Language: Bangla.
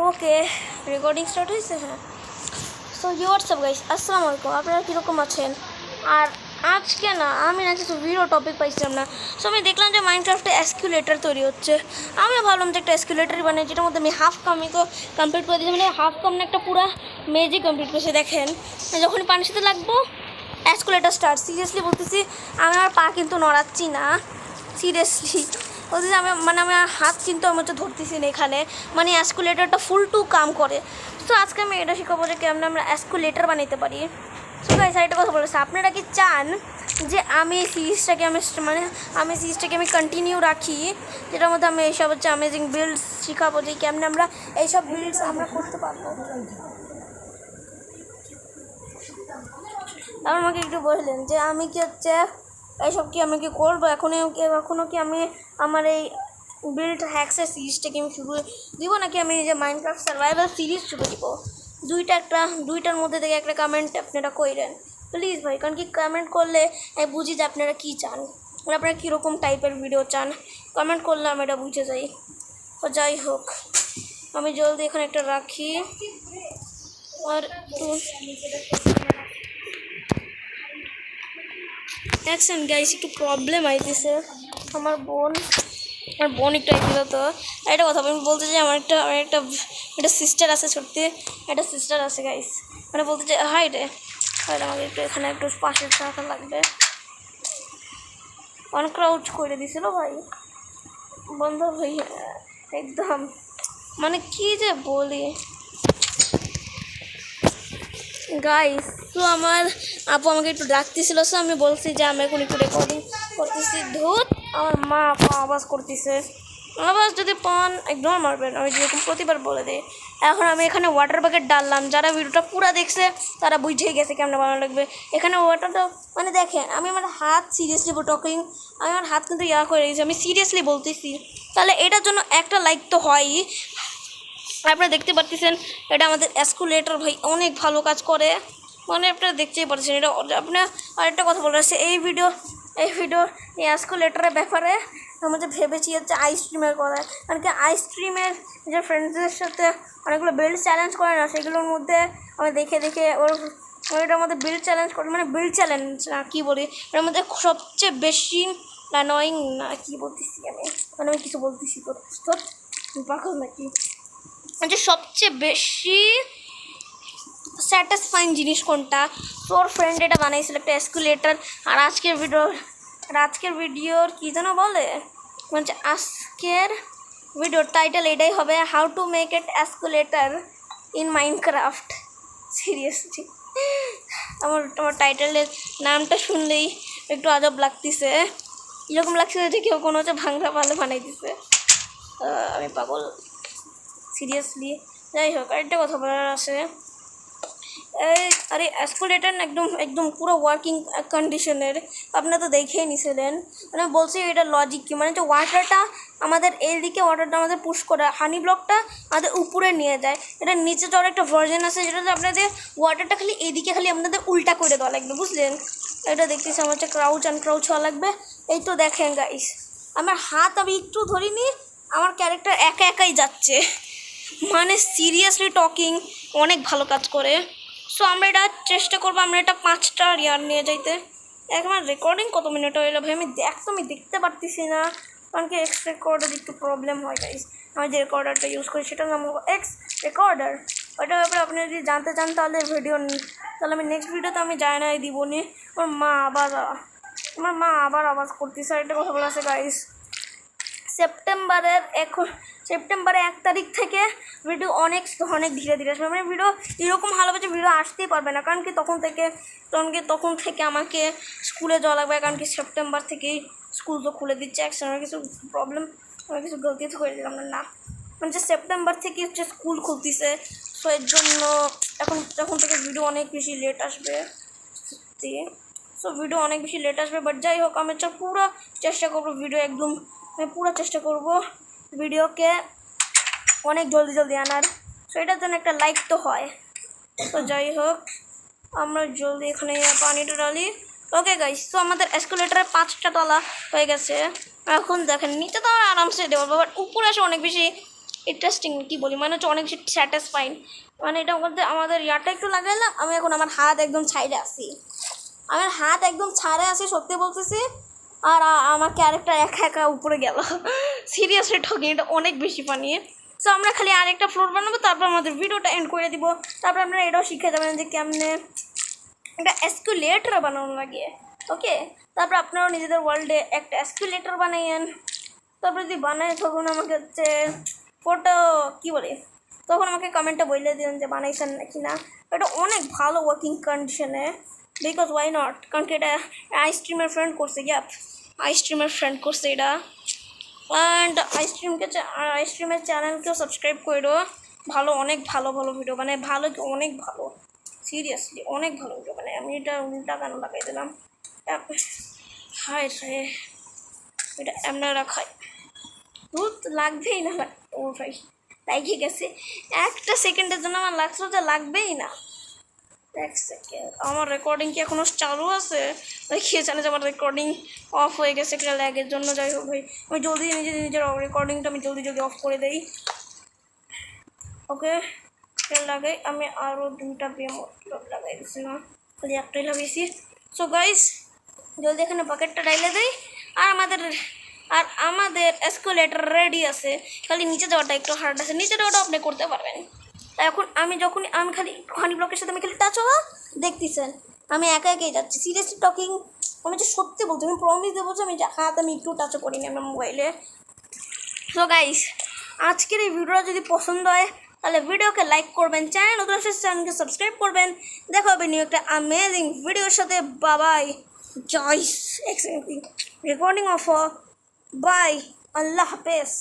ওকে, রেকর্ডিং স্টার্ট হয়েছে। হ্যাঁ, সো হোয়াটসঅ্যাপ গাইস, আসসালামু আলাইকুম। আপনারা কীরকম আছেন? আর আজকে না আমি কিছু ভিডিও টপিক পাইছিলাম না, সো আমি দেখলাম যে মাইনক্রাফটে এসকিউলেটর তৈরি হচ্ছে। আমিও ভাবলাম যে একটা এসকিউলেটরই বানাই, যেটার মধ্যে আমি হাফ কামি তো কমপ্লিট করে দিয়েছি, মানে হাফ কাম না, একটা পুরো মেজই কমপ্লিট করেছে। দেখেন, যখনই পানির সাথে লাগবো এসকিউলেটর স্টার্ট। সিরিয়াসলি বলতেছি, আমি আমার পা কিন্তু নড়াচ্ছি না, সিরিয়াসলি বলতেছি। আমি হাত কিন্তু আমি হচ্ছে ধরতেছি না এখানে, মানে এসকিউলেটরটা ফুল টু কাম করে। তো আজকে আমি এটা শেখাবো যে কেমন আমরা এসকিউলেটর বানাইতে পারি। সো গাইস, একটা কথা বলেছে, আপনারা কি চান যে আমি সিরিজটাকে আমি কন্টিনিউ রাখি, যেটার মধ্যে আমি এইসব হচ্ছে অ্যামেজিং বিল্ডস শেখাবো, যে কেমন আমরা এইসব বিল্ডস আমরা করতে পারবো? আমাকে একটু বললেন যে আমি কি হচ্ছে এইসব কি আমি কি করবো এখনও কি আমি আমার এই বিল্ড হ্যাক্সের সিরিজটাকে আমি শুরু দিব, নাকি আমি যে মাইনক্রাফট সার্ভাইভাল সিরিজ শুরু দিব? দুইটার মধ্যে থেকে একটা কমেন্ট আপনারা কইরেন প্লিজ ভাই, কারণ কি কমেন্ট করলে বুঝি যে আপনারা কী চান, আপনারা কীরকম টাইপের ভিডিও চান। কমেন্ট করলে আমি এটা বুঝে যাই। তো যাই হোক, আমি জলদি এখানে একটা রাখি। আর দেখছেন গাইস, একটু প্রবলেম আইতেছে। আমার বোন একটু আইছিল, তো একটা কথা আমি বলতে চাই, আমার একটা সিস্টার আছে, সত্যি একটা সিস্টার আছে গাইস। মানে বলতে চাই, হাই রে আমাকে একটু এখানে একটু পাশে রাখা লাগবে। অনক্রাউচ করে দিছিল ভাই, বন্ধ ভাই, একদম মানে কি যে বলি গাইস। তো আমার আপু আমাকে একটু ডাকতেছিল, সো আমি বলছি যে আমি এখন একটু রেকর্ডিং করতেছি। ধুত, আমার মা আপা আওয়াজ করতেছে, আওয়াজ যদি পান একদম মারবেন, আমি যেরকম প্রতিবার বলে দিই। এখন আমি এখানে ওয়াটার বাকেট ডাললাম, যারা ভিডিওটা পুরো দেখছে তারা বুঝেই গেছে কেমন বানানো লাগবে। এখানে ওয়াটারটা মানে দেখেন, আমি আমার হাত সিরিয়াসলি টকিং, আমি আমার হাত কিন্তু করে রেখেছি, আমি সিরিয়াসলি বলতেছি। তাহলে এটার জন্য একটা লাইক তো হয়ই। আপনারা দেখতে পাচ্ছেন, এটা আমাদের এসকিউলেটর ভাই অনেক ভালো কাজ করে, মানে আপনারা দেখতেই পাচ্ছেন। এটা আপনার আরেকটা কথা বলার আছে, এই ভিডিও এই এসকিউলেটরের ব্যাপারে আমাদের ভেবেছি হচ্ছে আইসক্রিমের করা, কারণ কি আইসক্রিমের যে ফ্রেন্ডসদের সাথে অনেকগুলো বিল্ড চ্যালেঞ্জ করে না, সেগুলোর মধ্যে আমি দেখে ওইটার মধ্যে বিল্ড চ্যালেঞ্জ করে, মানে বিল্ড চ্যালেঞ্জ না কী বলি, এটার মধ্যে সবচেয়ে বেশি অ্যানয়িং না কি বলতেছি আমি কিছু বলতেছি তো পাগল নাকি, যে সবচেয়ে বেশি স্যাটিসফাইং জিনিস কোনটা? তোর ফ্রেন্ড এটা বানাইছিল একটা এসকিউলেটর। আর আজকের ভিডিওর কী যেন বলে, মানে আজকের ভিডিওর টাইটেল এটাই হবে, how to make it escalator in Minecraft. Seriously আমার টাইটেলের নামটা শুনলেই একটু আজব লাগতেছে, এরকম লাগছে যে কেউ কোনো হচ্ছে ভাঙা ভালো বানাই দিছে। আমি পাগল সিরিয়াসলি। যাই হোক, আরেকটা কথা বলার আছে, আরে এসকিউলেটর না একদম পুরো ওয়ার্কিং কন্ডিশনের, আপনারা তো দেখেই নিছিলেন। মানে বলছি এটা লজিক কি, মানে যে ওয়াটারটা আমাদের এইদিকে ওয়াটারটা আমাদের পুশ করে হানি ব্লকটা আমাদের উপরে নিয়ে যায়, এটা নিচে যাওয়ার একটা ভার্জন আছে, যেটাতে আপনাদের ওয়াটারটা খালি এইদিকে খালি আপনাদের উল্টা করে দেওয়া লাগবে, বুঝলেন? এটা দেখতেছি আমার হচ্ছে ক্রাউচ আনক্রাউচ হওয়া লাগবে। এই তো দেখেন গাইস, আমার হাত আমি একটু ধরিনি, আমার ক্যারেক্টার একাই যাচ্ছে, মানে সিরিয়াসলি টকিং অনেক ভালো কাজ করে। সো আমরা এটা চেষ্টা করবো, আমরা এটা 5টা ইয়ার নিয়ে যাইতে। আমার রেকর্ডিং কত মিনিট হইলো ভাই, আমি দেখতে পারতেছি না, কারণ কি এক্স রেকর্ডার একটু প্রবলেম হয় গাইস। আমি যে রেকর্ডারটা ইউজ করি সেটার নাম হলো এক্স রেকর্ডার। ওইটার ব্যাপারে আপনি যদি জানতে চান তাহলে আমি নেক্সট ভিডিওতে আমি জানাই দিব নি। আমার মা আবার আওয়াজ করতেছে। একটা কথা বলা আছে গাইস, সেপ্টেম্বরের 1 তারিখ থেকে ভিডিও অনেক ধীরে ধীরে আসবে, মানে ভিডিও এরকম ভালোভাবে ভিডিও আসতেই পারবে না, কারণ কি তখন থেকে আমাকে স্কুলে যাওয়া লাগবে, কারণ কি সেপ্টেম্বর থেকেই স্কুল তো খুলে দিচ্ছে। আমার কিছু প্রবলেম, আমি কিছু গলতি তো করে দিলাম না, মানে যে সেপ্টেম্বর থেকে হচ্ছে স্কুল খুলতেছে, সো এর জন্য তখন থেকে ভিডিও অনেক বেশি লেট আসবে। ভিডিও অনেক বেশি লেট আসবে, বাট যাই হোক, আমি পুরো চেষ্টা করবো ভিডিওকে অনেক জলদি আনার। সো এটার জন্য একটা লাইক তো হয়। তো যাই হোক, আমরা জলদি এখানে পানিটা ডালি। ওকে গাইস, তো আমাদের এসকিউলেটরের 5টা তলা হয়ে গেছে। এখন দেখেন নিচে তো আরামসে দেবো, বাট উপরে এসে অনেক বেশি ইন্টারেস্টিং কি বলি, মানে হচ্ছে অনেক বেশি স্যাটিসফাইং। মানে এটা বলতে আমাদের ইয়াটা একটু লাগাইলাম, আমি এখন আমার হাত একদম ছাইড়ে আসি, আমার হাত একদম ছাড়ে আসি, সত্যি বলতেছি। আর আমার ক্যারেক্টার একা একা উপরে গেল, সিরিয়াসলি ঠকিং, এটা অনেক বেশি ফানি। সো আমরা খালি আরেকটা ফ্লোর বানাবো, তারপর আমাদের ভিডিওটা এন্ড করে দিব। তারপর আপনারা এটাও শিখে যাবেন যে কেমনে একটা এসকুলেটর বানানো লাগে। ওকে, তারপর আপনারাও নিজেদের ওয়ার্ল্ডে একটা এসকুলেটর বানাইয়েন। তারপর যদি বানাই তখন আমাকে হচ্ছে ফটো কী বলে, তখন আমাকে কমেন্টে বলে দিন যে বানাইছেন নাকি না। এটা অনেক ভালো ওয়ার্কিং কন্ডিশনে, বিকজ ওয়াই নট, কারণ কি এটা আইসক্রিমের ফ্রেন্ড করছে, গ্যাপ আইসক্রিমের ফ্রেন্ড করছে এটা। অ্যান্ড আইসক্রিমের চ্যানেলকেও সাবস্ক্রাইব করো, ভালো অনেক ভালো ভালো ভিডিও মানে ভালো কি অনেক ভালো, সিরিয়াসলি অনেক ভালো ভিডিও মানে। আমি এটা উল্টা গান লাগাই দিলাম, হায় রে এটা এমনি রাখাই দুধ লাগবেই না, ও ভাই লাগিয়ে গেছে, একটা সেকেন্ডের জন্য আমার লাগছিল যে লাগবেই না। এক সেকেন্ড, আমার রেকর্ডিং কি এখনও চালু আছে? দেখিয়ে জানে যে আমার রেকর্ডিং অফ হয়ে গেছে একটা ল্যাগের জন্য। যাই হোক ভাই, আমি জলদি নিজের রেকর্ডিংটা আমি জলদি অফ করে দিই। ওকে, লাগাই আমি আরও 2টা মতলব লাগাই দিচ্ছি না, খালি একটাই লাগাইছি। সো গাইস জলদি এখানে বাকেটটা ডাইলে দিই। আর আমাদের এসকুলেটর রেডি আছে, খালি নিচে যাওয়াটা একটু হার্ড আছে, নিচে যাওয়াটা আপনি করতে পারবেন। তাই এখন আমি খালি একটুখানি ব্লকের সাথে আমি খালি টাচ হওয়া দেখতেছেন, আমি একা একাই যাচ্ছি, সিরিয়াসলি টকিং। আমি যে সত্যি বলছি, আমি প্রমিস দিয়ে বলছি, আমি হাত আমি একটু টাচও করিনি আমার মোবাইলে। সো গাইস আজকের এই ভিডিওটা যদি পছন্দ হয় তাহলে ভিডিওকে লাইক করবেন, চ্যানেলকে সাবস্ক্রাইব করবেন। দেখা হবে নিউ একটা অ্যামেজিং ভিডিওর সাথে। বাবাই জয়স রেকর্ডিং অফ বাই, আল্লাহ হাফেজ।